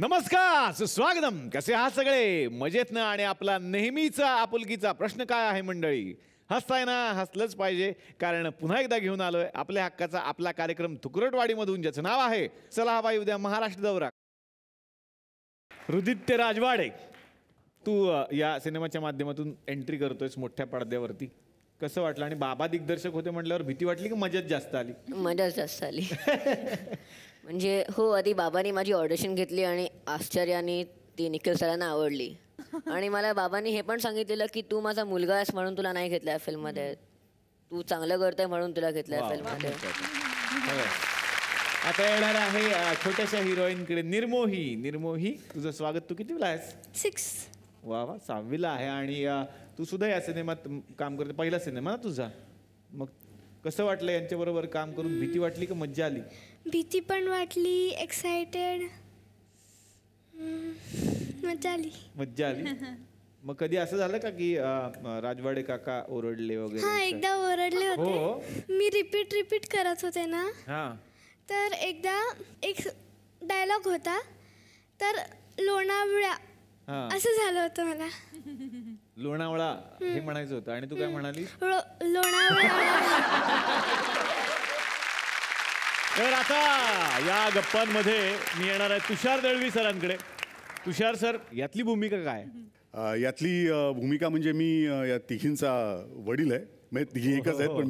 नमस्कार सुस्वागतम. कसे आहात सगळे? मजेत ना? आणि आपला नेहमीचा आपुलकीचा प्रश्न काय आहे मंडळी? हसताय ना? हसलंच पाहिजे, कारण पुन्हा एकदा घेऊन आलोय आपल्या हक्काचा आपला कार्यक्रम तुकरटवाडीमधून, ज्याचं नाव आहे चला हवा येऊ द्या महाराष्ट्र दौरा. हृदित्य राजवाडे, तू या सिनेमाच्या माध्यमातून एंट्री करतोयस मोठ्या पडद्यावरती. कसं वाटलं? आणि बाबा दिग्दर्शक होते म्हटल्यावर भीती वाटली की मजाच जास्त आली? मजाच जास्त आली. म्हणजे हो, आधी बाबांनी माझी ऑडिशन घेतली आणि आश्चर्याने ती निखिल सरांना आवडली. आणि मला बाबांनी हे पण सांगितलेलं की तू माझा मुलगा आहेस म्हणून तुला नाही घेतलं या फिल्ममध्ये, तू चांगलं करतोय म्हणून तुला घेतलं या फिल्ममध्ये. आता येणार आहे छोट्याशा हिरोईनकडे, निर्मोही. निर्मोही, तुझं स्वागत. तू कितीला आहेस? 6. वा वा, 6वीला आहे. आणि तू सुद्धा या सिनेमात काम करते, पहिला सिनेमा ना तुझा. मग कसं वाटलं यांच्याबरोबर काम करून? भीती वाटली का मज्जा आली? भीती पण वाटली, एक्साइटेड, मजा आली. मज्जा आली. मग कधी असं झालं का की राजवाडे काका ओरडले वगैरे? हा, एकदा ओरडले हो. होते. मी रिपीट करत होते ना, हा. तर एकदा एक डायलॉग होता, तर लोणावळा असं झालं होतं मला. लोणावळा हे म्हणायचं होतं आणि तू काय म्हणाली? लोणावळा. तर आता या गप्पांमध्ये मी येणार आहे तुषार दळवी सरांकडे. तुषार सर, यातली भूमिका काय? यातली भूमिका म्हणजे मी या तिघींचा वडील आहे. म्हणजे तिघी एकच आहेत, पण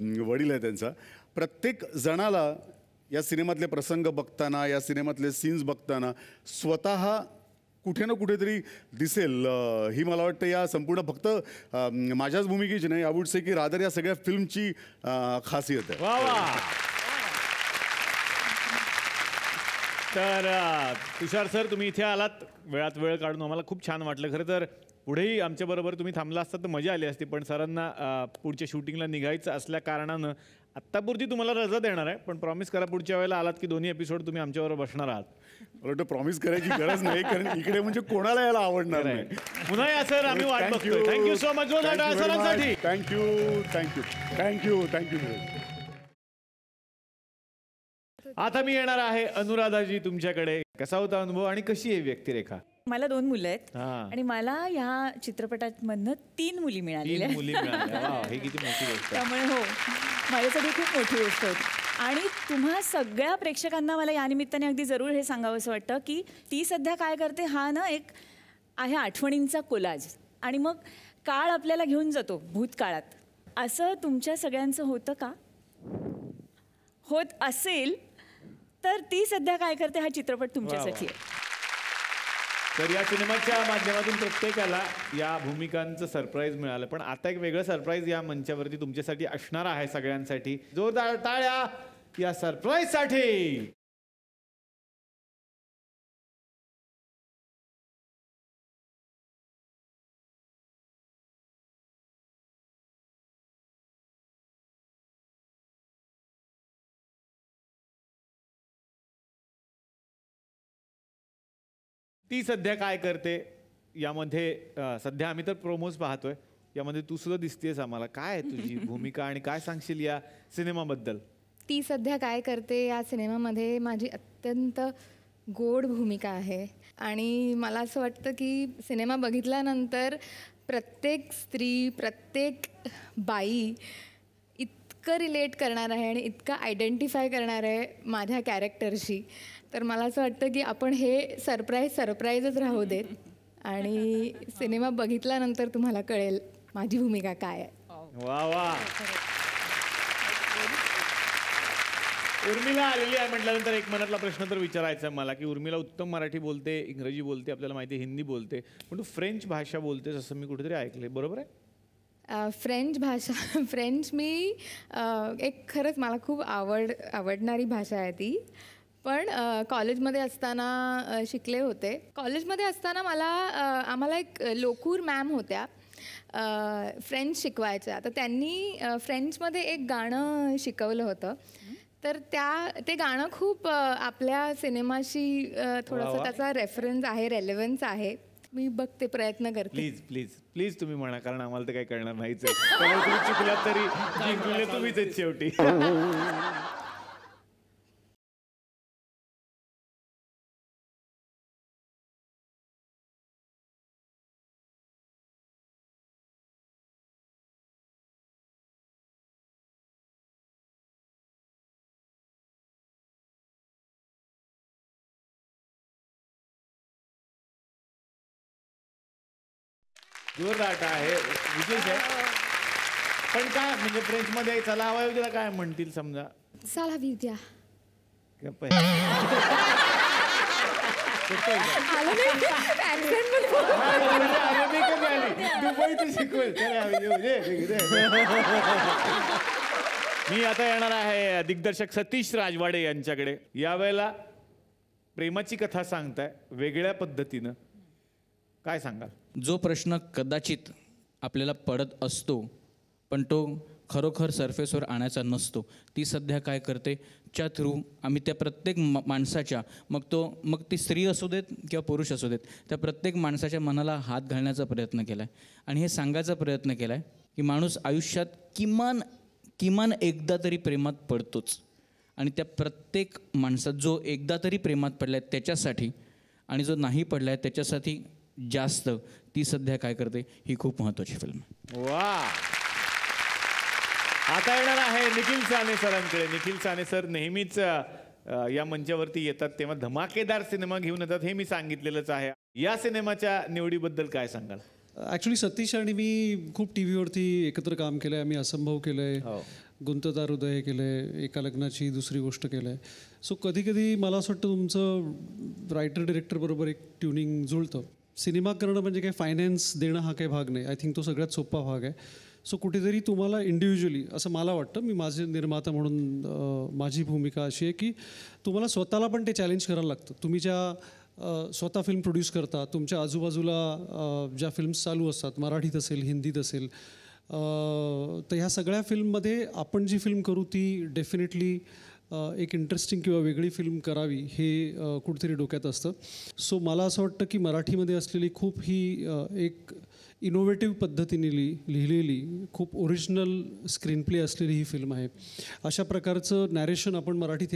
मी वडील आहे त्यांचा. प्रत्येक जणाला या सिनेमातले प्रसंग बघताना, या सिनेमातले सीन्स बघताना स्वतः कुठे ना कुठेतरी दिसेल, ही मला वाटतं या संपूर्ण फक्त माझ्याच भूमिकेची नाही, आय वुड से की रादर या सगळ्या फिल्मची खासियत आहे. वा वा. तर तुषार सर, तुम्ही इथे आलात, वेळात वेळ काढून आम्हाला खूप छान वाटलं. खरं तर पुढेही आमच्याबरोबर तुम्ही थांबला असतात तर मजा आली असती, पण सरांना पुढच्या शूटिंगला निघायचं असल्या कारणानं आत्तापुरती तुम्हाला रजा देणार आहे. पण प्रॉमिस करा पुढच्या वेळेला आलात की दोन्ही एपिसोड तुम्ही आमच्याबरोबर बसणार आहात. मला वाटतं प्रॉमिस करायची गरज नाही, कारण इकडे म्हणजे कोणाला यायला आवडणार नाही. पुन्हा या सर, आम्ही वाट बघतोय. थँक्यू सो मच सरांसाठी. Thank you thank you thank you thank you. आता मी येणार आहे अनुराधाजी तुमच्याकडे. कसा होता अनुभव आणि कशी आहे व्यक्तिरेखा? मला 2 मुलं आहेत आणि मला ह्या चित्रपटामधनं 3 मुली मिळालेल्या. 3 मुली मिळाल्या. वाव, हे किती मोठी गोष्ट. त्यामुळे हो, माझ्यासाठी खूप मोठी गोष्ट होती. आणि तुम्हा सगळ्या प्रेक्षकांना मला या निमित्ताने अगदी जरूर हे सांगावंसं वाटतं की ती सध्या काय करते हा ना एक आहे आठवणींचा कोलाज. आणि मग काळ आपल्याला घेऊन जातो भूतकाळात. असं तुमच्या सगळ्यांचं होतं का? होत असेल तर ती सध्या काय करते हा चित्रपट तुमच्यासाठी आहे. तर या सिनेमाच्या माध्यमातून प्रत्येकाला या भूमिकांचं सरप्राईज मिळालं, पण आता एक वेगळं सरप्राईज या मंचावरती तुमच्यासाठी असणार आहे सगळ्यांसाठी. जोरदार टाळ्या या सरप्राईजसाठी. ती सध्या काय करते यामध्ये सध्या आम्ही तर प्रोमोज पाहतोय, यामध्ये तू सुद्धा दिसतेस आम्हाला. काय आहे तुझी भूमिका आणि काय सांगशील या सिनेमाबद्दल? ती सध्या काय करते या सिनेमामध्ये माझी अत्यंत गोड भूमिका आहे. आणि मला असं वाटतं की सिनेमा बघितल्यानंतर प्रत्येक स्त्री, प्रत्येक बाई इतकं रिलेट करणार आहे आणि इतकं आयडेंटिफाय करणार आहे माझ्या कॅरेक्टरशी. तर मला असं वाटतं की आपण हे सरप्राईजच राहू देत आणि सिनेमा बघितल्यानंतर तुम्हाला कळेल माझी भूमिका काय आहे. वा वा. उर्मिला आलेली आहे म्हटल्यानंतर एक मनातला प्रश्न तर विचारायचा आहे मला की उर्मिला उत्तम मराठी बोलते, इंग्रजी बोलते, आपल्याला माहिती आहे हिंदी बोलते, पण तू फ्रेंच भाषा बोलतेस असं मी कुठेतरी ऐकले, बरोबर आहे? फ्रेंच मी एक खरंच मला खूप आवडणारी भाषा आहे ती. पण कॉलेजमध्ये असताना शिकले होते. कॉलेजमध्ये असताना आम्हाला एक लोकूर मॅम होत्या, फ्रेंच शिकवायच्या. तर त्यांनी फ्रेंचमध्ये एक गाणं शिकवलं होतं. तर ते गाणं खूप आपल्या सिनेमाशी थोडासा त्याचा रेफरन्स आहे, रेलेव्हन्स आहे. मी बघते, प्रयत्न करते. प्लीज प्लीज प्लीज तुम्ही म्हणा, कारण आम्हाला तर काही कळणार नाहीच आहे. तुम्ही चुकलात तरी जिंकले तुम्हीच शेवटी. जोरदार आहे विशेष आहे. पण काय म्हणजे फ्रेंचमध्ये चला हवा तिला काय म्हणतील समजा. साला विद्या गप्प आहे. अरेबिकच आली. दुबईची शिकवेल. चला, येऊ दे. मी आता येणार आहे दिग्दर्शक सतीश राजवाडे यांच्याकडे. यावेळेला प्रेमाची कथा सांगताय वेगळ्या पद्धतीनं, काय सांगाल? जो प्रश्न कदाचित आपल्याला पडत असतो पण तो खरोखर सरफेसवर आणायचा नसतो, ती सध्या काय करते च्या थ्रू आम्ही त्या प्रत्येक माणसाच्या, मग ती स्त्री असू देत किंवा पुरुष असू देत, त्या प्रत्येक माणसाच्या मनाला हात घालण्याचा प्रयत्न केला आहे. आणि हे सांगायचा प्रयत्न केला आहे की माणूस आयुष्यात किमान एकदा तरी प्रेमात पडतोच. आणि त्या प्रत्येक माणसात जो एकदा तरी प्रेमात पडला आहे त्याच्यासाठी आणि जो नाही पडला आहे त्याच्यासाठी जास्त ती सध्या काय करते, ही खूप महत्त्वाची फिल्म आहे. वा. आता येणार आहे निखिल साने सरांकडे. निखिल साने सर नेहमीच या मंचावरती येतात तेव्हा धमाकेदार सिनेमा घेऊन येतात, हे मी सांगितलेलंच आहे. या सिनेमाच्या निवडीबद्दल काय सांगाल? ॲक्च्युली सतीश आणि मी खूप टी व्हीवरती एकत्र काम केलं आहे. आम्ही असंभव केलं आहे, गुंतदार हृदय केलं आहे, एका लग्नाची दुसरी गोष्ट केलं आहे. सो कधी कधी मला असं वाटतं तुमचं रायटर डिरेक्टरबरोबर एक ट्युनिंग जुळतं. सिनेमा करणं म्हणजे काय फायनान्स देणं हा काही भाग नाही. आय थिंक तो सगळ्यात सोपा भाग आहे. सो कुठेतरी तुम्हाला इंडिव्हिज्युअली असं मला वाटतं, मी माझे निर्माता म्हणून माझी भूमिका अशी आहे की तुम्हाला स्वतःला पण ते चॅलेंज करायला लागतं. तुम्ही ज्या स्वतः फिल्म प्रोड्यूस करता, तुमच्या आजूबाजूला ज्या फिल्म्स चालू असतात, मराठीत असेल, हिंदीत असेल, तर ह्या सगळ्या फिल्ममध्ये आपण जी फिल्म करू ती डेफिनेटली एक इंटरेस्टिंग किंवा वेगळी फिल्म करावी हे कुठेतरी डोक्यात असतं. सो मला असं वाटतं की मराठीमध्ये असलेली खूप ही एक इनोव्हेटिव्ह पद्धतीने लिहिलेली खूप ओरिजिनल स्क्रीन प्ले असलेली ही फिल्म आहे. अशा प्रकारचं नॅरेशन आपण मराठीत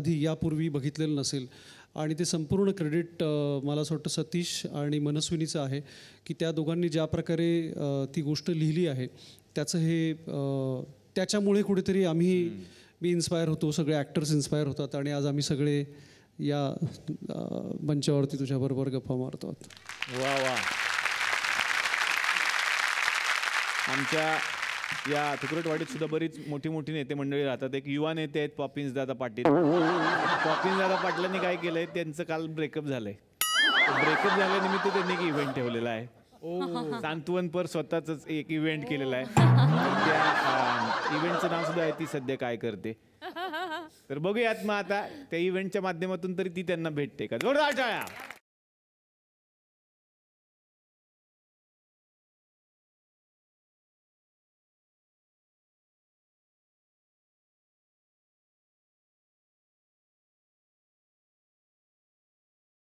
यापूर्वी बघितलेलं नसेल. आणि ते संपूर्ण क्रेडिट मला असं वाटतं सतीश आणि मनस्विनीचं आहे की त्या दोघांनी ज्या प्रकारे ती गोष्ट लिहिली आहे त्याचं हे त्याच्यामुळे कुठेतरी मी इन्स्पायर होतो, सगळे ॲक्टर्स इन्स्पायर होतात आणि आज आम्ही सगळे या मंचावरती तुझ्याबरोबर गप्पा मारतो. वा वा. आमच्या या तुकडोटवाडीत सुद्धा बरीच मोठी नेते मंडळी राहतात. एक युवा नेते आहेत पॉपिन्सदादा पाटील. पॉपिन्सदादा पाटलांनी काय केलंय, त्यांचं काल ब्रेकअप झालंय. ब्रेकअप झाल्यानिमित्त त्यांनी एक इव्हेंट ठेवलेला आहे. सांत्वनपर स्वतःच एक इव्हेंट केलेला आहे. त्या इव्हेंटचं नाव सुद्धा आहे ती सध्या काय करते. तर बघूयात मग आता त्या इव्हेंटच्या माध्यमातून तरी ती त्यांना भेटते का. जोरदार टाळ्या.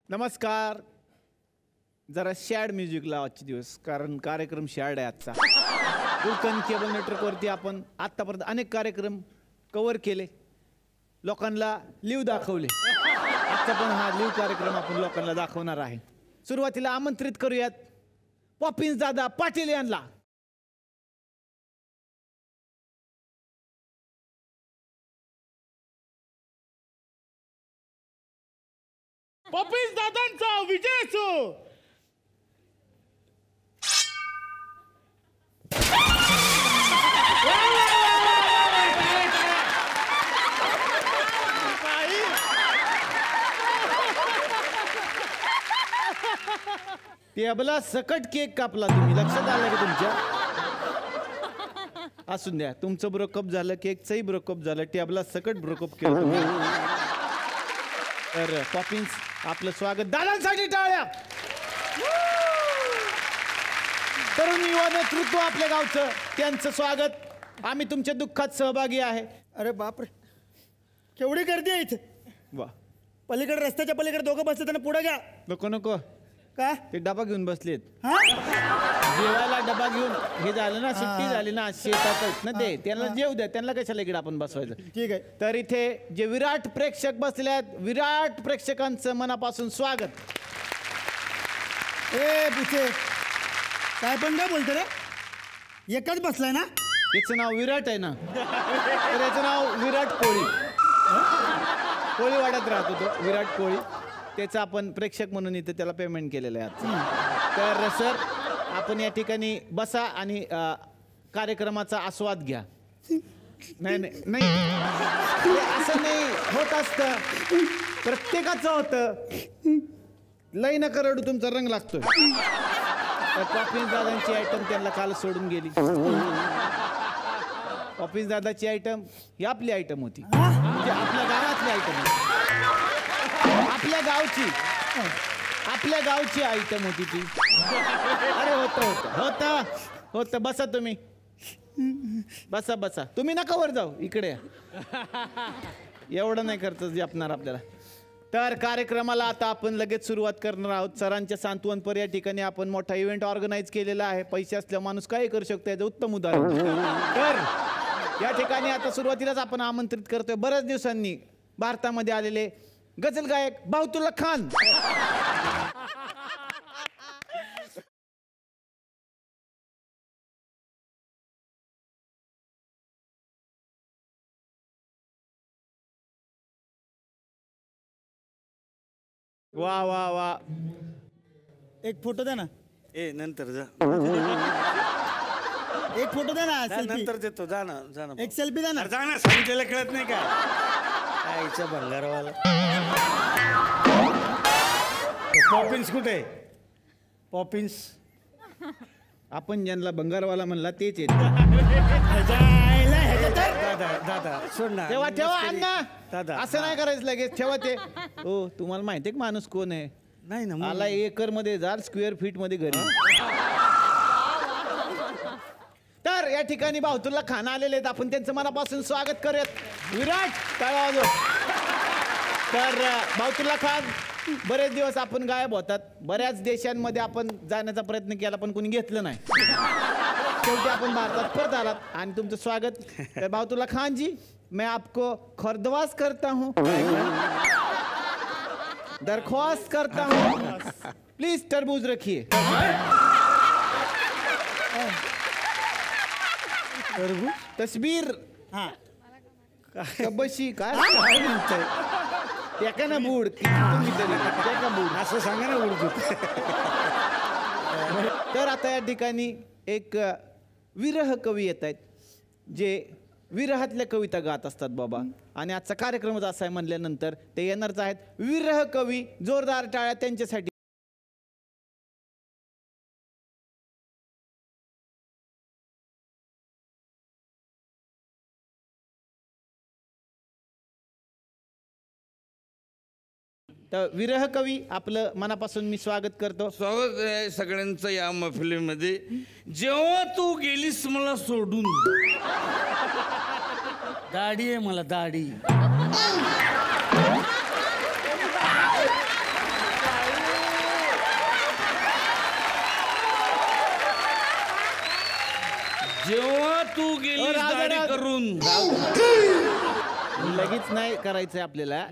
नमस्कार. जरा शॅड म्युझिक लाव आजचे दिवस, कारण कार्यक्रम शॅड आहे आजचा. कोकण केबल नेटवर्कवरती आपण आत्तापर्यंत अनेक कार्यक्रम कव्हर केले, लोकांना लिव्ह दाखवले. आजचा पण हा लिव्ह कार्यक्रम आपण लोकांना दाखवणार आहे. सुरुवातीला आमंत्रित करूयात पॉपिन्सदादा पाटील यांना. पॉपिन्सदादांचा विजय असो. टेबला सकट केक कापला तुम्ही, लक्षात आलं की तुमच्या. असून द्या, तुमचं ब्रोकअप झालं, केकचंही ब्रोकअप झालं, टेबला सकट ब्रोकअप केलं तुम्ही. तर पॉपिन्स आपलं स्वागत. दादांसाठी टाळ्या. तरुण युवा नेतृत्व आपल्या गावचं, त्यांचं स्वागत. आम्ही तुमच्या दुःखात सहभागी आहे. अरे बापरे, केवढी गर्दी आहे इथे. वा. पलीकडे रस्त्याच्या पलीकडे दोघं बसले, त्यांना पुढे घ्या. नको नको, का ते डबा घेऊन बसलेत. हा, जेवायला डबा घेऊन. हे झालं ना, सुट्टी झाली ना, शेतातच ना ते, त्यांना जेव द्या, त्यांना कशाला इकडे आपण बसवायचं. ठीक आहे. तर इथे जे विराट प्रेक्षक बसले आहेत, विराट प्रेक्षकांचं मनापासून स्वागत. ए पुछे, काय पण काय बोलतो रे, एकच बसलाय ना. याचं नाव विराट आहे ना, तर याचं नाव विराट कोळी. कोळीवाड्यात राहतो तो विराट कोळी. त्याचं आपण प्रेक्षक म्हणून इथे त्याला पेमेंट केलेलं आहे. तर सर, आपण या ठिकाणी बसा आणि कार्यक्रमाचा आस्वाद घ्या. नाही नाही नाही, हे असं नाही होत असतं, प्रत्येकाचं होतं. लय नका रडू, तुमचा रंग लागतोय. पॉपिन्स दादांची आयटम त्यांना काल सोडून गेली. पॉपिन्स दादाची आयटम ही आपली आयटम होती, म्हणजे आपल्या गावातली आयटम होती, आपल्या गावची आयटम होती ती. अरे होतं. बसा तुम्ही, बसा. तुम्ही नका वर जाऊ, इकडे या. एवढं नाही करतं जे आपणार आपल्याला. तर कार्यक्रमाला आता आपण लगेच सुरुवात करणार आहोत. सरांच्या सांत्वनपर या ठिकाणी आपण मोठा इव्हेंट ऑर्गनाईज केलेला आहे. पैसे असल्या माणूस काही करू शकतो, याचं उत्तम उदाहरण. तर या ठिकाणी आता सुरुवातीलाच आपण आमंत्रित करतोय बऱ्याच दिवसांनी भारतामध्ये आलेले गझल गायक बाहुतुल्ला खान. वा वा वा, एक फोटो द्या ना. नंतर जा, एक फोटो द्या ना. नंतर देतो. जा ना. एक सेल्फी द्या ना. जा ना, सांगितलेलं कळत नाही का? आईचा भंगारवाला. पॉपिन्स कुठे? पॉपिन्स आपण ज्यांना बंगारवाला म्हणला तेच येत. दादा सोड ना. ठेवा अण्णा, दादा असं नाही करायचं लगेच. ठेवा ते. हो, तुम्हाला माहिती आहे माणूस कोण आहे? नाही ना, मला एकर मध्ये 1000 स्क्वेअर फीट मध्ये घरी. तर या ठिकाणी बाहुतुल्ला खान आलेले आहेत, आपण त्यांचं मनापासून स्वागत करूयात. विराट टाळ्या वाजव. तर बाहुतुल्ला खान, बरेच दिवस आपण गायब होतात. बऱ्याच देशांमध्ये आपण जाण्याचा प्रयत्न केला पण कोणी घेतलं नाही. शेवटी आपण भारतात परत आलात आणि तुमचं स्वागत. तर बाहुतुल्ला खान जी, मैं आपको खुर्दवास करता हूँ, दरख्वास्त करता हूँ, प्लीज तरबूज रखिए. तस्वीर कबशी काय म्हणताय? एका ना बूड असं सांगा ना उडतो. तर आता या ठिकाणी एक विरह कवी येत आहेत, जे विरहातल्या कविता गात असतात बाबा. आणि आजचा कार्यक्रमच असा आहे म्हणल्यानंतर ते येणारच आहेत. विरह कवी, जोरदार टाळ्या त्यांच्यासाठी. तर विरह कवी आपलं मनापासून मी स्वागत करतो. स्वागत आहे सगळ्यांचं या मैफिलीमध्ये. जेव्हा तू गेलीस मला सोडून, दाढी आहे मला, दाढी. जेव्हा तू गेलीस दाढी करून. लगेच नाही करायचंय आपल्याला.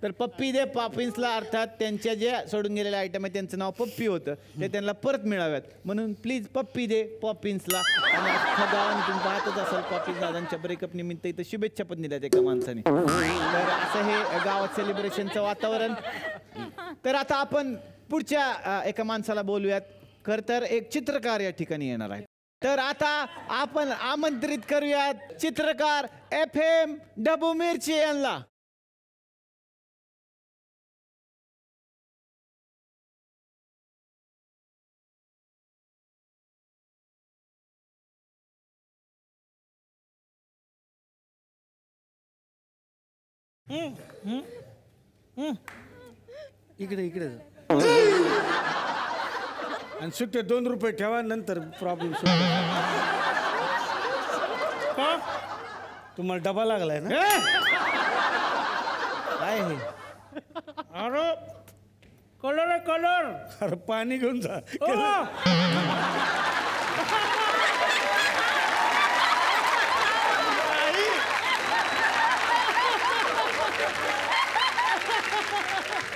तर पप्पी दे पॉपिन्सला, अर्थात त्यांच्या जे सोडून गेलेल्या आयटम आहे त्यांचं नाव पप्पी होतं, ते त्यांना परत मिळाव्यात म्हणून प्लीज पप्पी दे पॉपिन्सला. आणि अख्खा गावाने तुम्ही पाहतच असाल, पॉपिन्स दादांच्या ब्रेकअप निमित्त इथं शुभेच्छा पण दिल्यात एका माणसाने. तर असं हे गावात सेलिब्रेशनचं वातावरण. तर आता आपण पुढच्या एका माणसाला बोलूयात. खरं तर एक चित्रकार या ठिकाणी येणार आहे. तर आता आपण आमंत्रित करूयात चित्रकार FM डबू मिरची यांना. इकडे आणि सुट्टे 2 रुपये ठेवा, नंतर प्रॉब्लेम का? तुम्हाला डबा लागलाय ना? काय हे? अरे कलर आहे, कलर. अरे पाणी घेऊन जा.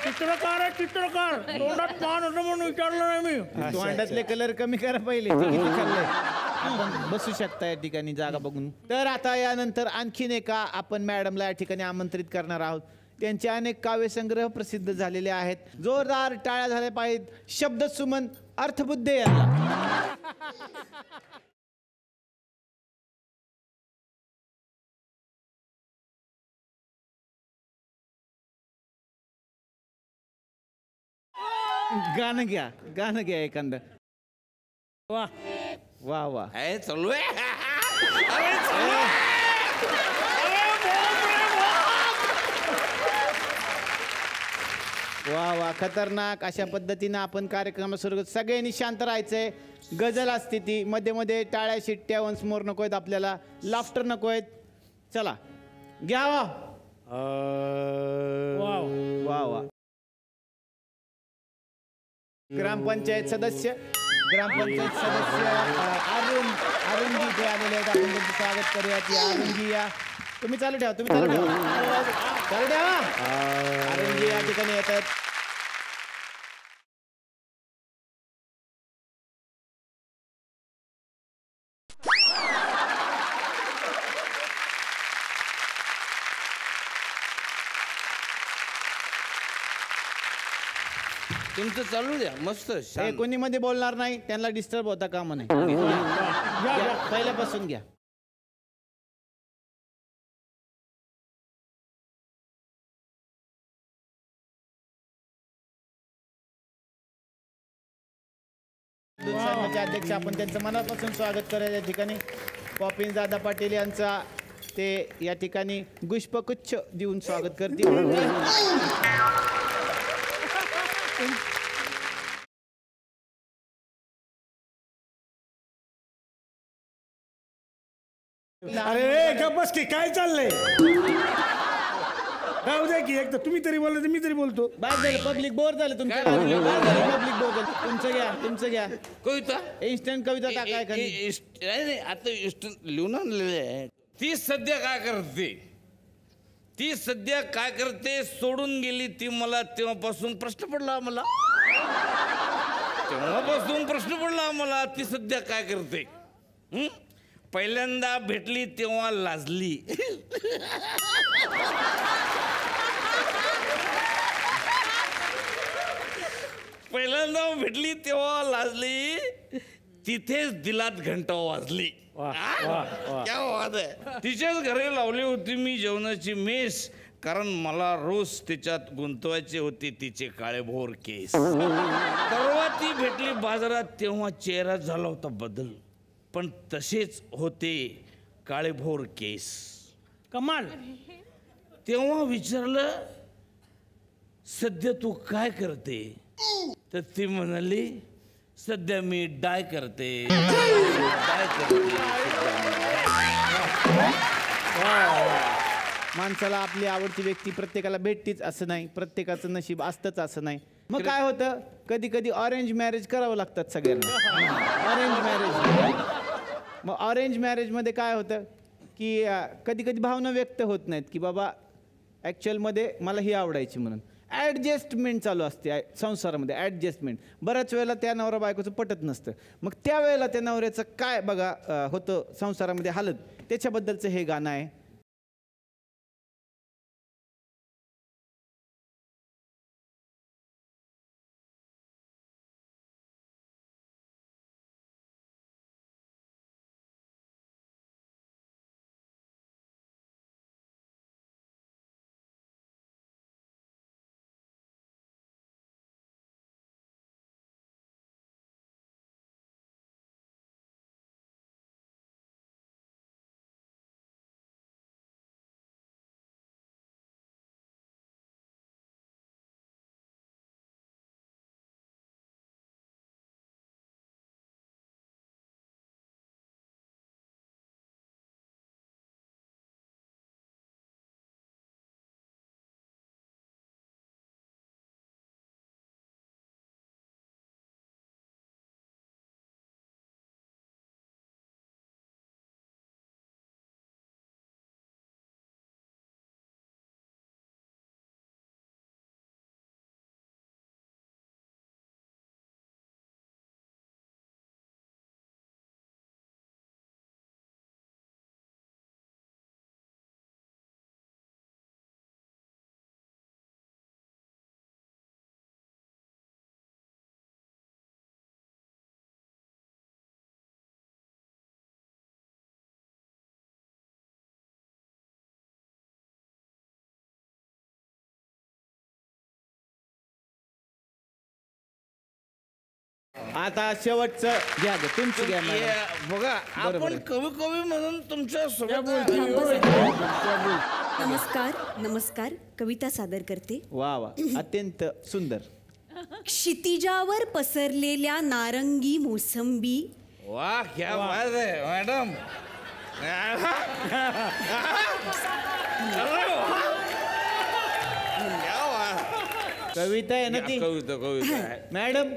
चित्रकार आहे, चित्रकार. तोंडात पान होतं म्हणून विचारलं नाही मी. तोंडातले कलर कमी करा पहिले. किती खाल्लंय? आपण बसू शकता या ठिकाणी जागा बघून. तर आता यानंतर आणखीन एका आपण मॅडमला या ठिकाणी आमंत्रित करणार आहोत. त्यांचे अनेक काव्यसंग्रह प्रसिद्ध झालेले आहेत. जोरदार टाळ्या झाल्या पाहिजेत शब्द सुमन अर्थबुद्धे यांना. गाणं घ्या एखादं. वा वा वा. आहे चालू आहे. वा वा खतरनाक. अशा पद्धतीनं आपण कार्यक्रमात सुरू करतो. सगळ्यांनी शांत राहायचंय. गझल असते ती मध्ये मध्ये टाळ्या शिट्ट्या वन्स मोर नको आहेत आपल्याला. लाफ्टर नको आहेत. चला घ्या. वा वा. ग्रामपंचायत सदस्य अरुणजी इथे आलेले आहेत. आपण त्यांचं स्वागत करूयात. या अरुणजी या. तुम्ही चालू ठेवा. चालू ठेवा. अरुणजी या ठिकाणी येतात. तुमचं चालू द्या मस्त. कोणी मध्ये बोलणार नाही. त्यांना डिस्टर्ब होता कामा नाही. पहिल्यापासून घ्या. अध्यक्ष आपण त्यांचं मनापासून स्वागत करूया. या ठिकाणी पॉपिन दादा पाटील यांचा ते या ठिकाणी पुष्पगुच्छ देऊन स्वागत करतील. अरे गप्प बस की काय चाललंय. राहू द्या की एक तर तुम्ही तरी बोलले तर मी तरी बोलतो. बाद झालं. पब्लिक बोर झालं तुमचं. पब्लिक बोर झालं. तुमचं घ्या. कविता इन्स्टंट कविता काय नाही आता लिहून आणलेले आहे. ती सध्या काय करते सोडून गेली ती मला. तेव्हापासून प्रश्न पडला आम्हाला. ती सध्या काय करते. पहिल्यांदा भेटली तेव्हा लाजली. तिथेच दिलात घंटा वाजली. क्या बात आहे. तिच्याच घरी लावली होती मी जेवणाची मेस. कारण मला रोज त्याच्यात गुंतवायचे होते तिचे काळेभोर केस. परवा ती भेटली बाजारात तेव्हा चेहरा झाला होता बदल. पण तसेच होते काळेभोर केस. कमाल. तेव्हा विचारलं सध्या तू काय करते. तर ती म्हणाली सध्या मी डाय करते. माणसाला आपली आवडती व्यक्ती प्रत्येकाला भेटतीच असं नाही. प्रत्येकाचं नशीब असतंच असं नाही. मग काय होतं कधी कधी ऑरेंज मॅरेज करावं लागतात सगळ्यांना. Orange marriage. मग ऑरेंज मॅरेजमध्ये काय होतं की कधी कधी भावना व्यक्त होत नाहीत की बाबा ॲक्च्युअलमध्ये मला ही आवडायची म्हणून. ॲडजस्टमेंट चालू असते संसारामध्ये. ॲडजस्टमेंट बऱ्याच वेळेला त्या नवरा बायकोचं पटत नसतं. मग त्यावेळेला त्या नवऱ्याचं काय बघा होतं संसारामध्ये हालत. त्याच्याबद्दलचं हे गाणं आहे. आता शेवटचं घ्या तुमचं घ्या मॅडम. बघा आपण कवी कवी म्हणून तुमच्या सोबत नमस्कार कविता सादर करते. वा वा अत्यंत सुंदर. क्षितिजावर पसरलेल्या नारंगी मोसंबी. वा क्या बात आहे मॅडम. कविता आहे ना ती. कविता आहे मॅडम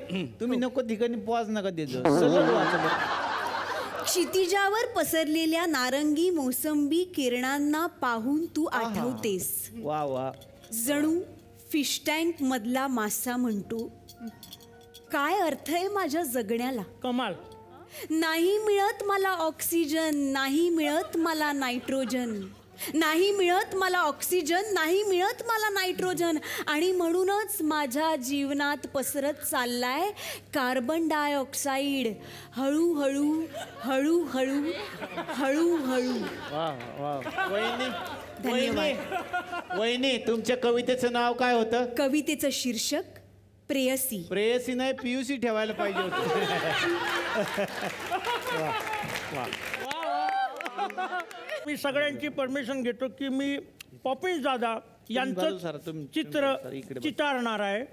तुम्ही नको ठिकाणी पॉज नका देतो. सगळं वाचा बरं. क्षितिजावर पसरलेल्या नारंगी मोसंबी किरणांना पाहून तू आठवतेस. वा वा. जणू फिश टँक मधला मासा म्हणतो, काय अर्थ आहे माझ्या जगण्याला. कमाल. नाही मिळत मला ऑक्सिजन, नाही मिळत मला नायट्रोजन, नाही मिळत मला ऑक्सिजन, नाही मिळत मला नायट्रोजन, आणि म्हणूनच माझ्या जीवनात पसरत चाललाय कार्बन डायऑक्साईड हळूहळू हळूहळू हळूहळू. धन्यवाद. वहिनी तुमच्या कवितेचं नाव काय होतं? कवितेचं शीर्षक प्रेयसी. प्रेयसी नाही PUC ठेवायला पाहिजे होतं. मी सगळ्यांची परमिशन घेतो की मी पॉपिन्स दादा यांचं चित्र चितारणार आहे.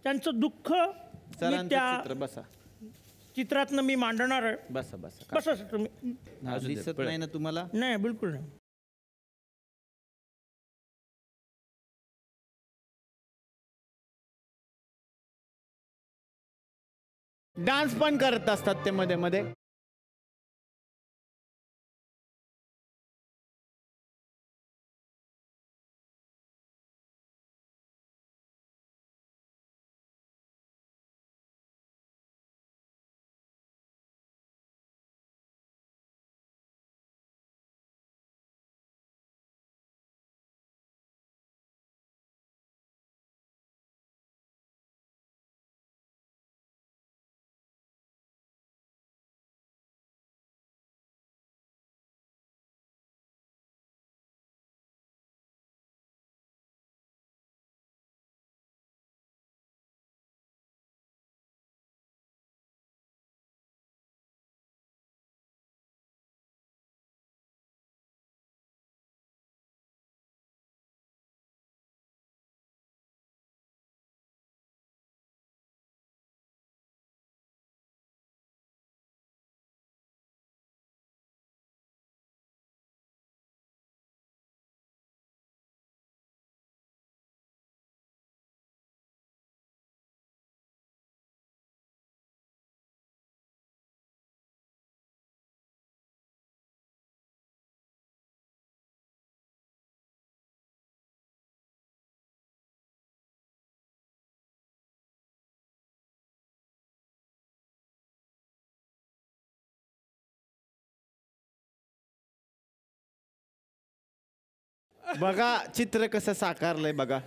त्यांचं दुःख मी त्या बसा चित्रातनं मी मांडणार आहे. बसा बसा बसा सर तुम्ही. दिसत नाही ना तुम्हाला? नाही बिलकुल नाही. डान्स पण करत असतात ते मध्ये मध्ये. बघा चित्र कसं साकारलंय बघा.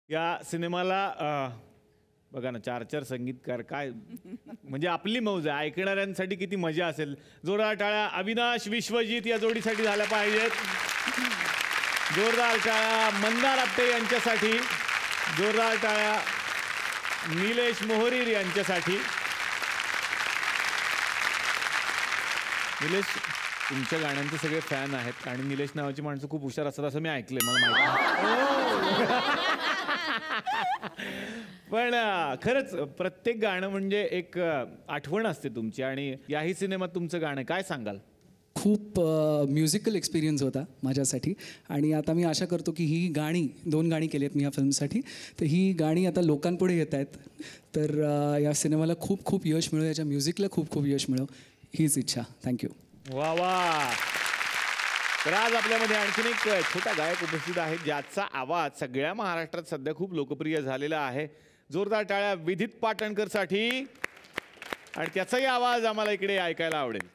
या सिनेमाला बघा ना 4 संगीतकार. काय म्हणजे आपली मौज आहे. ऐकणाऱ्यांसाठी किती मजा असेल. जोरदार टाळ्या अविनाश विश्वजित या जोडीसाठी झाल्या पाहिजेत. जोरदार टाळ्या मंदार आपटे यांच्यासाठी. जोरदार टाळ्या निलेश मोहरीर यांच्यासाठी. निलेश तुमच्या गाण्यांचे सगळे फॅन आहेत आणि निलेश नावाची माणसं खूप हुशार असतात असं मी ऐकलंय. मला माहिती. पण खरंच प्रत्येक गाणं म्हणजे एक आठवण असते तुमची. आणि याही सिनेमात तुमचं गाणं काय सांगाल? खूप म्युझिकल एक्सपिरियन्स होता माझ्यासाठी. आणि आता मी आशा करतो की ही गाणी 2 गाणी केली आहेत मी ह्या फिल्मसाठी. तर ही गाणी आता लोकांपुढे येत आहेत. तर या सिनेमाला खूप खूप यश मिळो, याच्या म्युझिकला खूप खूप यश मिळो हीच इच्छा. थँक्यू. वा वा. तर आज आपल्यामध्ये आणखीन एक छोटा गायक उपस्थित आहे ज्याचा आवाज सगळ्या महाराष्ट्रात सध्या खूप लोकप्रिय झालेला आहे. जोरदार टाळ्या विदित पाटणकरसाठी. आणि त्याचाही आवाज आम्हाला इकडे ऐकायला आवडेल.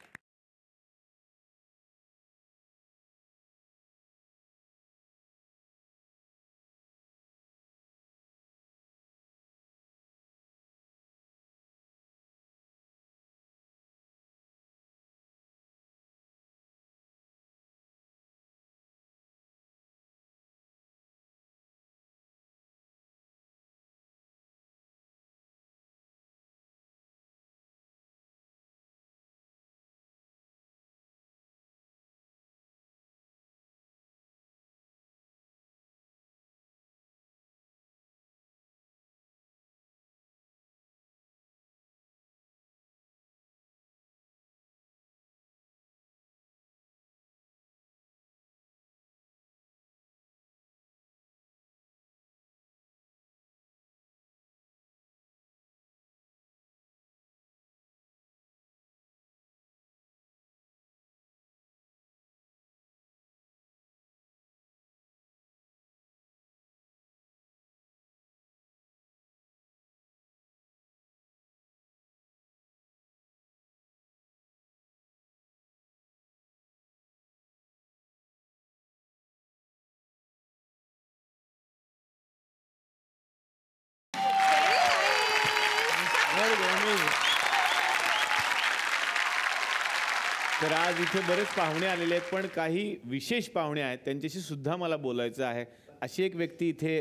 तर आज इथे बरेच पाहुणे आलेले आहेत पण काही विशेष पाहुणे आहेत त्यांच्याशी सुद्धा मला बोलायचं आहे. अशी एक व्यक्ती इथे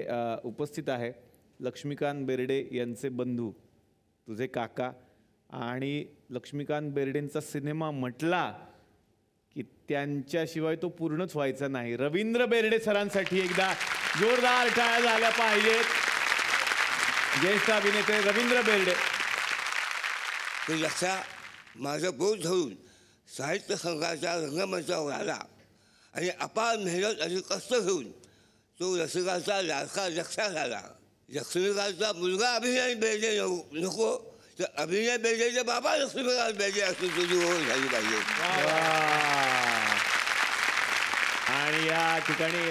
उपस्थित आहे. लक्ष्मीकांत बेर्डे यांचे बंधू, तुझे काका. आणि लक्ष्मीकांत बेर्डेंचा सिनेमा म्हटला की त्यांच्याशिवाय तो पूर्णच व्हायचा नाही. रवींद्र बेर्डे सरांसाठी एकदा जोरदार टाळ्या झाल्या पाहिजेत. ज्येष्ठ अभिनेते रवींद्र बेर्डे. तो यक्षा माझं बोध धरून साहित्य संघाच्या रंगमंचावर आला आणि अपार मेहनत आणि कष्ट घेऊन तो रसिकाचा लाडका यक्षा झाला. लक्ष्मीकांतचा मुलगा अभिनय बेर्डे नको तर अभिनय बेर्डेचे बाबा लक्ष्मीकांत बेर्डे असून तुझी ओळख झाली पाहिजे. आणि या ठिकाणी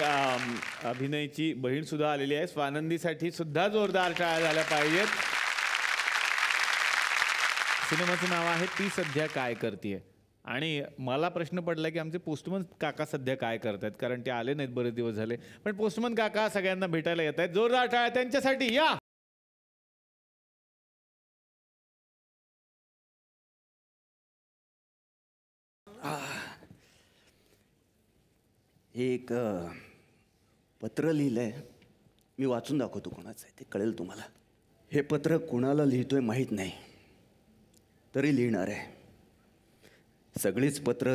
अभिनयची बहीण सुद्धा आलेली आहे. स्वानंदीसाठी सुद्धा जोरदार टाळ्या झाल्या पाहिजेत. सिनेमाचं नाव आहे ती सध्या काय करतीये. आणि मला प्रश्न पडला की आमचे पोस्टमन काका सध्या काय करतायत, कारण ते आले नाहीत बरेच दिवस झाले. पण पोस्टमन काका सगळ्यांना भेटायला येत आहेत. जोरदार टाळ्या त्यांच्यासाठी. या एक पत्र लिहिलंय, मी वाचून दाखवतो कोणाचं आहे ते कळेल तुम्हाला. हे पत्र कोणाला लिहितोय माहीत नाही, तरी लिहिणार आहे. सगळीच पत्र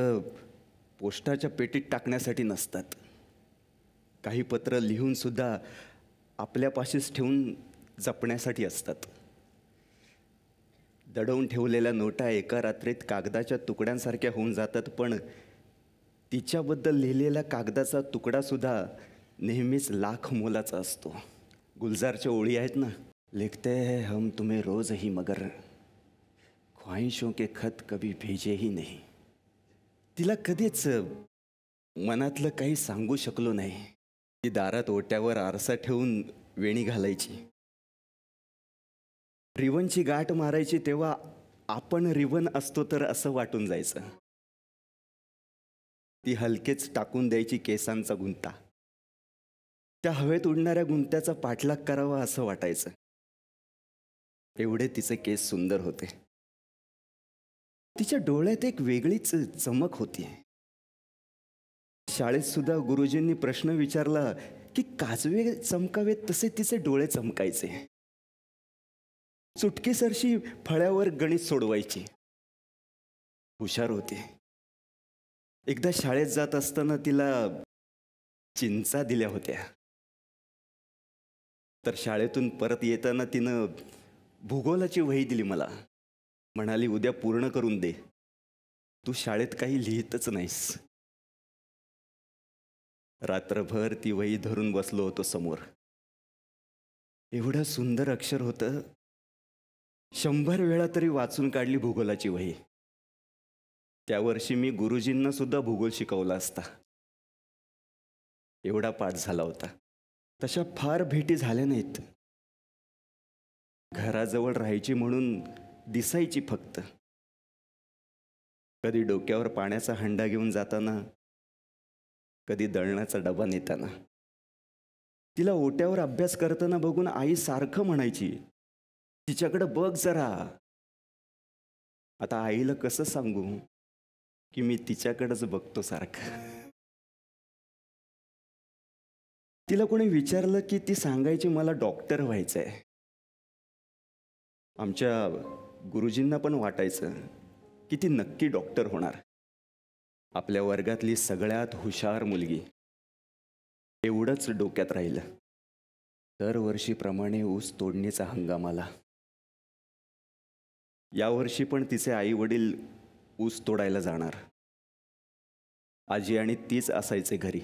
पोस्टाच्या पेटीत टाकण्यासाठी नसतात. काही पत्र लिहूनसुद्धा आपल्यापाशीच ठेवून जपण्यासाठी असतात. दडवून ठेवलेल्या नोटा एका रात्रीत कागदाच्या तुकड्यांसारख्या होऊन जातात, पण तिच्याबद्दल लिहिलेला कागदाचा तुकडासुद्धा नेहमीच लाख मोलाचा असतो. गुलजारच्या ओळी आहेत ना, लिखते हैं हम तुम्हें रोज ही मगर ख्वाहिशों के खत कभी भेजे ही नहीं. तिला कधीच मनातलं काही सांगू शकलो नाही. ती दारात ओट्यावर आरसा ठेवून वेणी घालायची. रिवनची गाठ मारायची तेव्हा आपण रिवन असतो तर असं वाटून जायचं. ती हलकेच टाकून द्यायची केसांचा गुंता. त्या हवेत उडणाऱ्या गुंत्याचा पाठलाग करावा असं वाटायचं. एवढे तिचे केस सुंदर होते. तिच्या डोळ्यात एक वेगळीच चमक होती. शाळेत सुद्धा गुरुजींनी प्रश्न विचारला की काजवे चमकावेत तसे तिचे डोळे चमकायचे. चुटकीसरशी फळ्यावर गणित सोडवायची. हुशार होती. एकदा शाळेत जात असताना तिला चिंचा दिल्या होत्या. तर शाळेतून परत येताना तिनं भूगोलाची वही दिली मला. म्हणाली उद्या पूर्ण करून दे, तू शाळेत काही लिहितच नाहीस. रात्रभर ती वही धरून बसलो होतो समोर. एवढं सुंदर अक्षर होतं. 100 वेळा तरी वाचून काढली भूगोलाची वही. त्या वर्षी मी गुरुजींना सुद्धा भूगोल शिकवला असता. एवढा पाठ झाला होता. तशा फार भेटी झाल्या नाहीत. घराजवळ राहायची म्हणून दिसायची फक्त. कधी डोक्यावर पाण्याचा हंडा घेऊन जाताना, कधी दळणाचा डबा नेताना. तिला ओट्यावर अभ्यास करताना बघून आई सारखं म्हणायची, तिच्याकडं बघ जरा. आता आईला कसं सांगू की मी तिच्याकडेच बघतो सारखं. तिला कोणी विचारलं की ती सांगायची मला डॉक्टर व्हायचंय. आमच्या गुरुजींना पण वाटायचं की ती नक्की डॉक्टर होणार. आपल्या वर्गातली सगळ्यात हुशार मुलगी. एवढंच डोक्यात राहिलं. दरवर्षीप्रमाणे ऊस तोडणीचा हंगाम आला. यावर्षी पण तिचे आई वडील ऊस तोडायला जाणार. आजी आणि तीच असायचे घरी.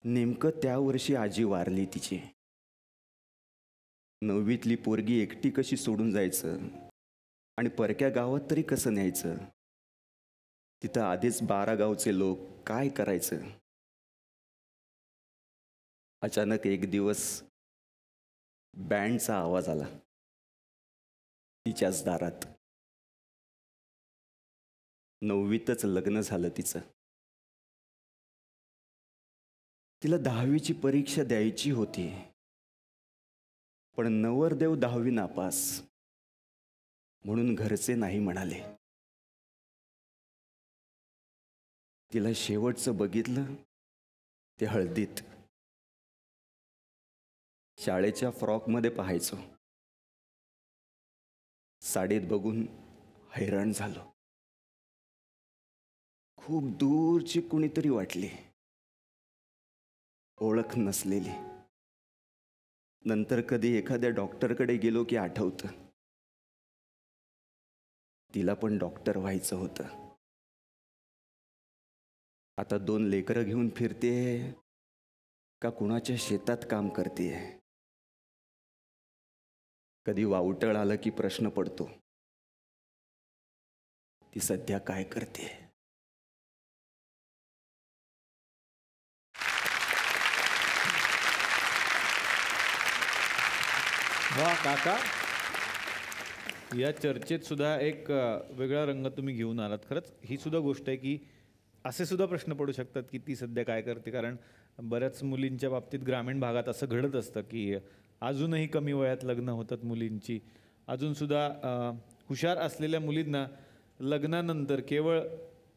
नेमकं त्या वर्षी आजी वारली तिची. 9वीतली पोरगी एकटी कशी सोडून जायचं आणि परक्या गावात तरी कसं न्यायचं. तिथं आधीच 12 गावचे लोक, काय करायचं. अचानक एक दिवस बँडचा आवाज आला तिच्याच दारात. 9वीतच लग्न झालं तिचं. तिला 10वीची परीक्षा द्यायची होती, पण नवरदेव 10वी नापास म्हणून घरचे नाही म्हणाले. तिला शेवटचं बघितलं ते हळदीत. शाळेच्या फ्रॉकमध्ये पाहायचो. साडीत बघून हैराण झालो. खूप दूरची कुणीतरी वाटली, ओळख नसलेली. नंतर कधी एखाद्या डॉक्टरकडे गेलो की आठवतं, तिला पण डॉक्टर व्हायचं होतं. आता 2 लेकरं घेऊन फिरते का कुणाच्या शेतात काम करते. कधी वावटळ आलं की प्रश्न पडतो, ती सध्या काय करते. वा काका, या चर्चेत सुद्धा एक वेगळा रंग तुम्ही घेऊन आलात. खरंच ही सुद्धा गोष्ट आहे की असे सुद्धा प्रश्न पडू शकतात की ती सध्या काय करते. कारण बऱ्याच मुलींच्या बाबतीत ग्रामीण भागात असं घडत असतं की अजूनही कमी वयात लग्न होतात मुलींची. अजूनसुद्धा हुशार असलेल्या मुलींना लग्नानंतर केवळ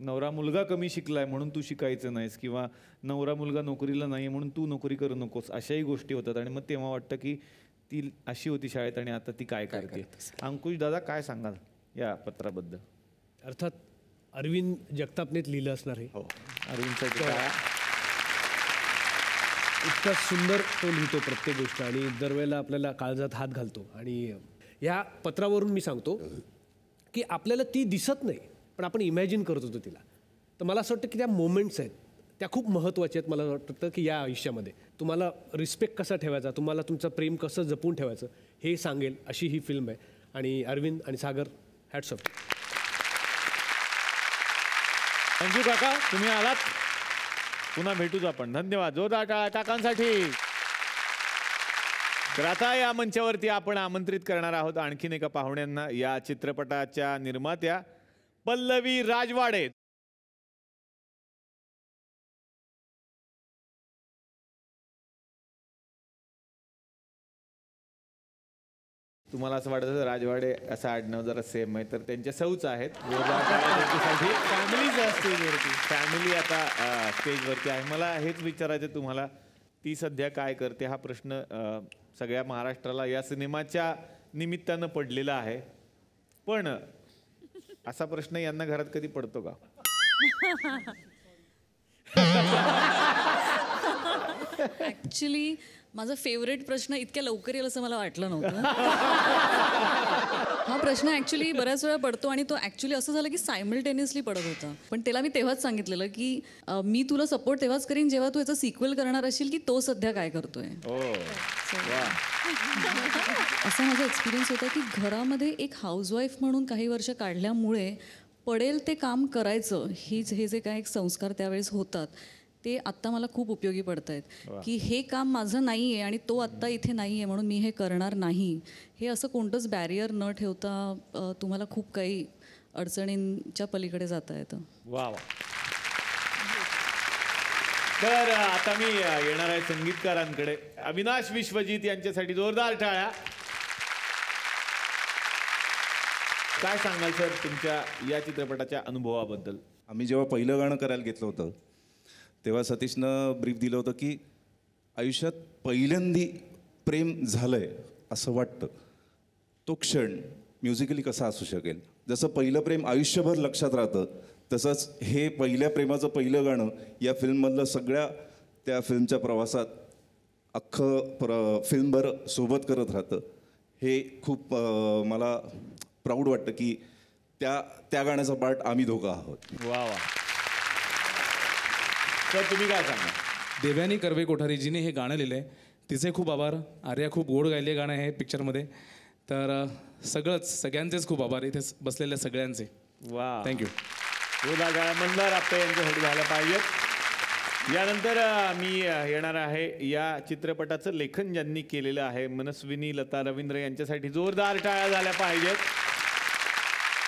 नवरा मुलगा कमी शिकलाय म्हणून तू शिकायचं नाहीस, किंवा नवरा मुलगा नोकरीला नाही म्हणून तू नोकरी करू नकोस, अशाही गोष्टी होतात. आणि मग तेव्हा वाटतं की ती अशी होती शाळेत आणि आता ती काय करते. अंकुश दादा, काय सांगाल या पत्राबद्दल? अर्थात अरविंद जगतापनेच लिहिलं असणार आहे. हो, अरविंदसाठी काय इतका सुंदर तो लिहितो प्रत्येक गोष्ट, आणि दरवेळेला आपल्याला काळजात हात घालतो. आणि ह्या पत्रावरून मी सांगतो की आपल्याला ती दिसत नाही, पण आपण इमॅजिन करत होतो तिला. तर मला असं वाटतं की त्या मोमेंट्स आहेत त्या खूप महत्त्वाच्या आहेत. मला वाटतं की या आयुष्यामध्ये तुम्हाला रिस्पेक्ट कसा ठेवायचा, तुम्हाला तुमचं प्रेम कसं जपून ठेवायचं हे सांगेल अशी ही फिल्म आहे. आणि अरविंद आणि सागर, हॅट्स ऑफ. थँक्यू काका, तुम्ही आलात. पुन्हा भेटूच आपण. धन्यवाद. जोरदार टाळ्या काकांसाठी. तर आता या मंचावरती आपण आमंत्रित करणार आहोत आणखीन एका पाहुण्यांना, या चित्रपटाच्या निर्मात्या पल्लवी राजवाडे. तुम्हाला असं वाटतं राजवाडे असं आडनाव जरा सेम आहे, तर त्यांच्या सौच आहेत. फॅमिलीच असते, फॅमिली आता स्टेजवरती आहे. मला हेच विचारायचं तुम्हाला, ती सध्या काय करते हा प्रश्न सगळ्या महाराष्ट्राला या सिनेमाच्या निमित्तानं पडलेला आहे. पण असा प्रश्न यांना घरात कधी पडतो का? ॲक्च्युली माझा फेवरेट प्रश्न इतक्या लवकर येईल असं मला वाटलं नव्हतं. हा प्रश्न ॲक्च्युली बऱ्याच वेळा पडतो, आणि तो ॲक्च्युली असं झालं की सायमल्टेनियसली पडत होता. पण त्याला मी तेव्हाच सांगितलेलं की मी तुला सपोर्ट तेव्हाच करीन जेव्हा तू याचा सिक्वेल करणार असेल की तो सध्या काय करतोय. असा माझा एक्सपिरियन्स होता की घरामध्ये एक हाऊसवाईफ म्हणून काही वर्ष काढल्यामुळे पडेल ते काम करायचं हे जे काही संस्कार त्यावेळेस होतात ते आत्ता मला खूप उपयोगी पडत आहेत की हे काम माझं नाही आहे आणि तो आत्ता इथे नाही आहे म्हणून मी हे करणार नाही, हे असं कोणतंच बॅरियर न ठेवता तुम्हाला खूप काही अडचणींच्या पलीकडे जाता येतं. वा वा. तर आता मी येणार आहे संगीतकारांकडे. अविनाश विश्वजित यांच्यासाठी जोरदार टाळ्या. काय सांगाल सर तुमच्या या चित्रपटाच्या अनुभवाबद्दल? आम्ही जेव्हा पहिलं गाणं करायला घेतलं होतं तेव्हा सतीशनं ब्रीफ दिलं होतं की आयुष्यात पहिल्यांदी प्रेम झालंय असं वाटतं, तो क्षण म्युझिकली कसा असू शकेल? जसं पहिलं प्रेम आयुष्यभर लक्षात राहतं तसंच हे पहिल्या प्रेमाचं पहिलं गाणं या फिल्ममधलं सगळ्या त्या फिल्मच्या प्रवासात अख्खं फिल्मभर सोबत करत राहतं. हे खूप मला प्राऊड वाटतं की त्या गाण्याचा पार्ट आम्ही दोघं आहोत. वा वा. तर तुम्ही काय सांगा? देवयानी कर्वे कोठारीजीने हे गाणं लिहिलं आहे, तिचे खूप आभार. आर्या खूप गोड गायले गाणं आहे पिक्चरमध्ये. तर सगळ्यांचेच खूप आभार, इथे बसलेल्या सगळ्यांचे. वा, थँक्यू. मंदार आपटे यांच्यासाठी झालं पाहिजे. यानंतर मी येणार आहे या चित्रपटाचं लेखन ज्यांनी केलेलं आहे मनस्विनी लता रवींद्र यांच्यासाठी जोरदार टाळ्या झाल्या पाहिजेत.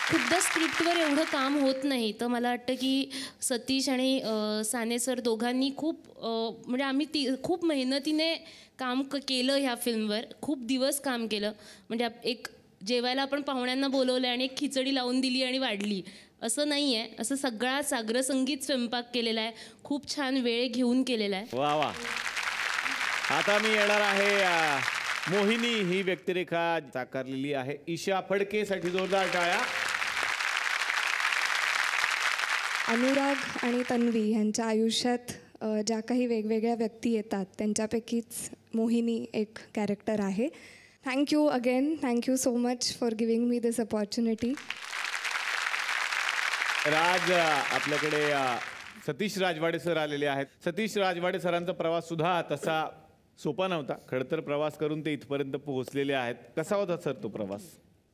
खूपदा स्क्रिप्टवर एवढं काम होत नाही, तर मला वाटतं की सतीश आणि साने सर दोघांनी खूप म्हणजे आम्ही खूप मेहनतीने काम केलं ह्या फिल्मवर. खूप दिवस काम केलं. म्हणजे एक जेवायला आपण पाहुण्यांना बोलवलं आणि एक खिचडी लावून दिली आणि वाढली असं नाही आहे. असं सगळा साग्रसंगीत स्वयंपाक केलेला आहे, खूप छान वेळ घेऊन केलेला आहे. वा वा. आता मी येणार आहे मोहिनी ही व्यक्तिरेखा साकारलेली आहे ईशा फडकेसाठी जोरदार टाळ्या. अनुराग आणि तन्वी यांच्या आयुष्यात ज्या काही वेगवेगळ्या व्यक्ती येतात त्यांच्यापैकीच मोहिनी एक कॅरेक्टर आहे. Thank you again, thank you so much for giving me this opportunity. Raj आपल्याकडे सतीश राजवाडे सर आलेले आहेत. सतीश राजवाडे सरांचा प्रवास सुद्धा तसा सोपा नव्हता. खडतर प्रवास करून ते इथपर्यंत पोहोचलेले आहेत. कसा होता सर तो प्रवास?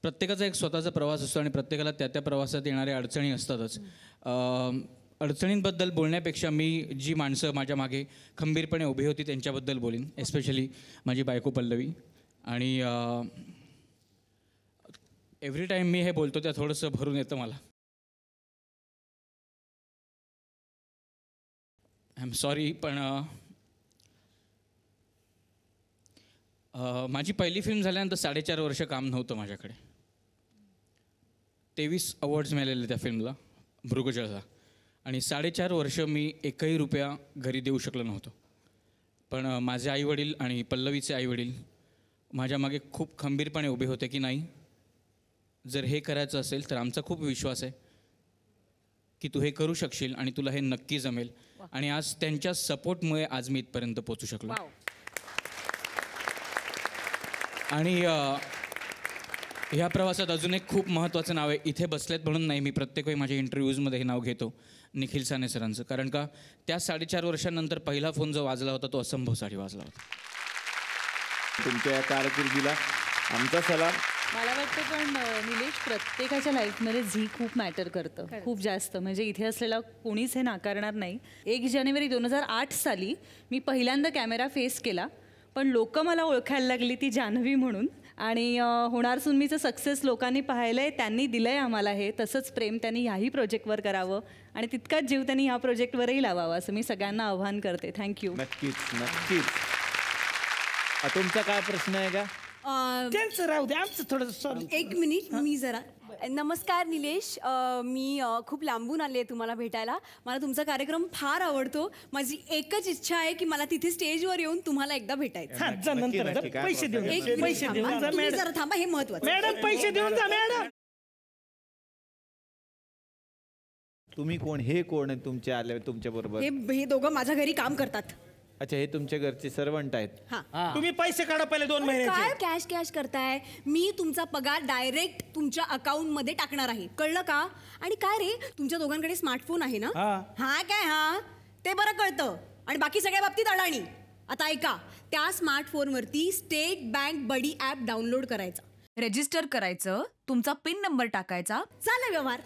प्रत्येकाचा एक स्वतःचा प्रवास असतो आणि प्रत्येकाला त्या प्रवासात येणाऱ्या अडचणी असतातच. अडचणींबद्दल बोलण्यापेक्षा मी जी माणसं माझ्या मागे खंबीरपणे उभी होती त्यांच्याबद्दल बोलीन. एस्पेशली माझी बायको पल्लवी. आणि एव्हरी टाईम मी हे बोलतो त्या थोडंसं भरून येतं मला. आय एम सॉरी, पण माझी पहिली फिल्म झाल्यानंतर 4.5 वर्ष काम नव्हतं माझ्याकडे. 23 अवॉर्ड्स मिळालेले त्या फिल्मला भृगजळला. आणि 4.5 वर्ष मी एकही रुपया घरी देऊ शकलो नव्हतो. पण माझे आईवडील आणि पल्लवीचे आईवडील माझ्या मागे खूप खंबीरपणे उभे होते की नाही, जर हे करायचं असेल तर आमचा खूप विश्वास आहे की तू हे करू शकशील आणि तुला हे नक्की जमेल. आणि आज त्यांच्या सपोर्टमुळे आज मी इथपर्यंत पोचू शकलो. आणि ह्या प्रवासात अजून एक खूप महत्त्वाचं नाव आहे. इथे बसलेत म्हणून नाही, मी प्रत्येक वेळी माझ्या इंटरव्ह्यूजमध्ये हे नाव घेतो, निखिल साने सरांचं. कारण का त्या 4.5 वर्षांनंतर पहिला फोन जो वाजला होता तो असंभवसाठी वाजला होता. तुमच्या या कारकिर्दीला आमचा सलाम. मला वाटतं पण निलेश, प्रत्येकाच्या लाईफमध्ये झी खूप मॅटर करतं, खूप जास्त. म्हणजे इथे असलेला कोणीच हे नाकारणार नाही. 1 जानेवारी 2008 साली मी पहिल्यांदा कॅमेरा फेस केला, पण लोक मला ओळखायला लागली ती जान्हवी म्हणून. आणि होणार सुनमीचं सक्सेस लोकांनी पाहिलं आहे, त्यांनी दिलं आहे आम्हाला हे. तसंच प्रेम त्यांनी ह्याही प्रोजेक्टवर करावं आणि तितकाच जीव त्यांनी ह्या प्रोजेक्टवरही लावावा असं मी सगळ्यांना आव्हान करते. थँक्यू. नक्कीच नक्कीच. तुमचा काय प्रश्न आहे का? त्यांचं राहू दे, आमचं थोडं. एक मिनिट, मी जरा. नमस्कार निलेश, मी खूप लांबून आले आहे तुम्हाला भेटायला. मला तुमचा कार्यक्रम फार आवडतो. माझी एकच इच्छा आहे की मला तिथे स्टेजवर येऊन तुम्हाला एकदा भेटायचं. पैसे देऊन पैसे देऊन जा तुम्ही जरा थांबा, हे महत्वाचं. मॅडम पैसे देऊन जा मॅडम. तुम्ही कोण? हे कोण आहे तुमचे आले तुमच्या बरोबर? हे दोघं माझ्या घरी काम करतात. अच्छा, हे तुमच्या घरचे सर्वंट आहेत. तुम्ही पैसे काढा पहिले 2 महिन्याचे. काय कॅश कॅश करताय? मी तुमचा पगार डायरेक्ट तुमच्या अकाउंट मध्ये टाकणार आहे, कळलं का? आणि काय रे, तुमच्या दोघांकडे स्मार्टफोन आहे ना? हा काय? हा ते बरं कळतं. आणि बाकी सगळ्या बाबतीत अडाणी. आता ऐका, त्या स्मार्टफोनवरती स्टेट बँक बडी ॲप डाउनलोड करायचा, रजिस्टर करायचं, तुमचा पिन नंबर टाकायचा, झाला व्यवहार.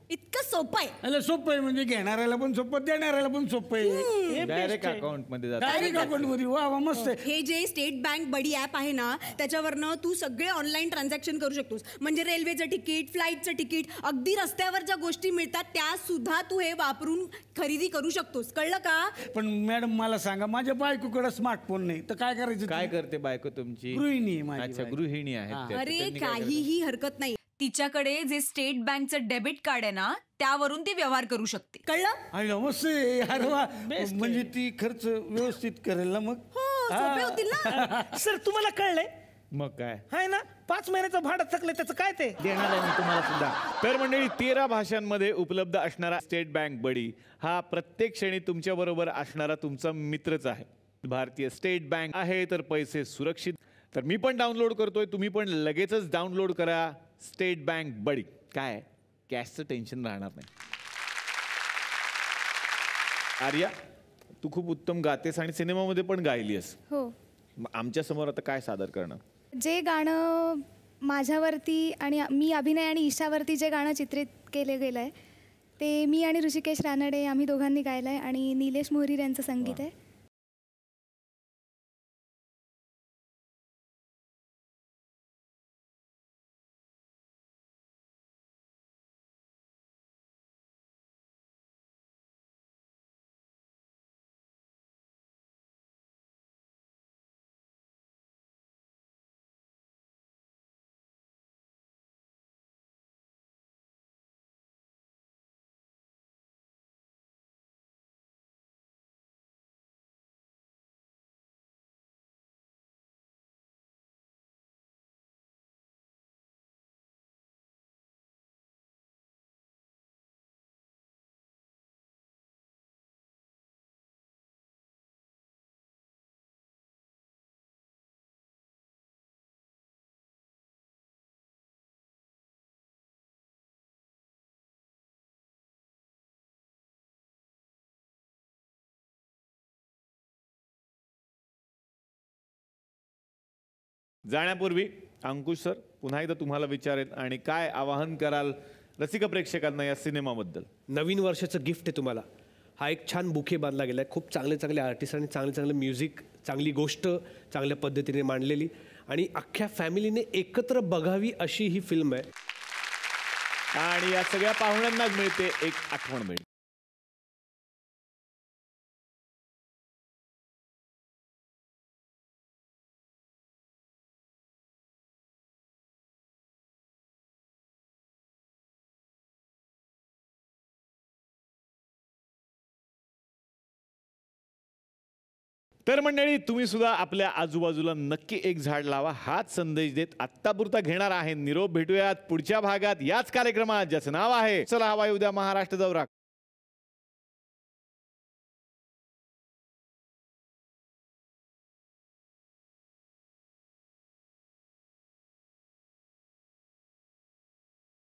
इतकं सोपं आहे. अरे सोपं आहे म्हणजे घेणाऱ्याला पण सोपं, देणाऱ्याला पण सोपं आहे. डायरेक्ट अकाउंट मध्ये जातं. डायरेक्ट अकाउंट मध्ये. वा वा, मस्त आहे. हे जे स्टेट बँक बडी ॲप आहे ना, त्याच्यावरनं तू सगळे ऑनलाईन ट्रान्झॅक्शन करू शकतोस. म्हणजे रेल्वेचं तिकीट, फ्लाईटचं तिकीट, अगदी रस्त्यावर ज्या गोष्टी मिळतात त्या सुद्धा तू हे वापरून खरेदी करू शकतोस. कळलं का? पण मॅडम मला सांगा, माझ्या बायकोकडे स्मार्टफोन नाही तर काय करायचं? काय करते बायको तुमची? गृहिणी आहे माझी अच्छा, बायको. गृहिणी आहेत त्या. अरे त्यांनी काय करायचं? काहीही हरकत नाही. तिच्याकडे जे स्टेट बँकचं डेबिट कार्ड आहे ना, त्यावरून ती व्यवहार करू शकते. कळलं? अरे मस्त आहे. अरे वा, म्हणजे ती खर्च व्यवस्थित करेल ना मग. सोपे होतील ना. सर तुम्हाला कळलंय मग काय हाय ना, 5 महिन्याचं भाडं थकलंय, त्याचं काय ते देणार आहे मी तुम्हाला सुद्धा. तर मंडळी, 13 भाषांमध्ये उपलब्ध असणारा स्टेट बँक बडी हा प्रत्येक क्षणी तुमच्या बरोबर असणारा तुमचा मित्रच आहे. भारतीय स्टेट बँक आहे तर पैसे सुरक्षित. तर मी पण डाउनलोड करतोय, तुम्ही पण लगेचच डाउनलोड करा स्टेट बँक बडी. काय कॅशचं टेन्शन राहणार नाही. आर्या, तू खूप उत्तम गातेस आणि सिनेमामध्ये पण गायलीस. हो. आमच्या समोर आता काय सादर करणं? जे गाणं माझ्यावरती आणि मी अभिनय आणि ईशावरती जे गाणं चित्रित केले गेलं आहे ते मी आणि ऋषिकेश रानडे आम्ही दोघांनी गायलं आहे आणि निलेश मोहरीर यांचं संगीत आहे. जाण्यापूर्वी अंकुश सर पुन्हा एकदा तुम्हाला विचारेन आणि काय आवाहन कराल रसिक प्रेक्षकांना या सिनेमाबद्दल? नवीन वर्षाचं गिफ्ट आहे तुम्हाला. हा एक छान बुके बांधला गेला आहे. खूप चांगले चांगले आर्टिस्ट आणि चांगले चांगले म्युझिक, चांगली गोष्ट चांगल्या पद्धतीने मांडलेली आणि अख्ख्या फॅमिलीने एकत्र बघावी अशी ही फिल्म आहे. आणि या सगळ्या पाहुण्यांना मिळते एक आठवण मिळते. तर मंडळी, तुम्ही सुद्धा आपल्या आजूबाजूला नक्की एक झाड लावा हाच संदेश देत आत्तापुरता घेणार आहे निरोप. भेटूयात पुढच्या भागात याच कार्यक्रमात ज्याचं नाव आहे चला हवा उद्या महाराष्ट्र दौरा.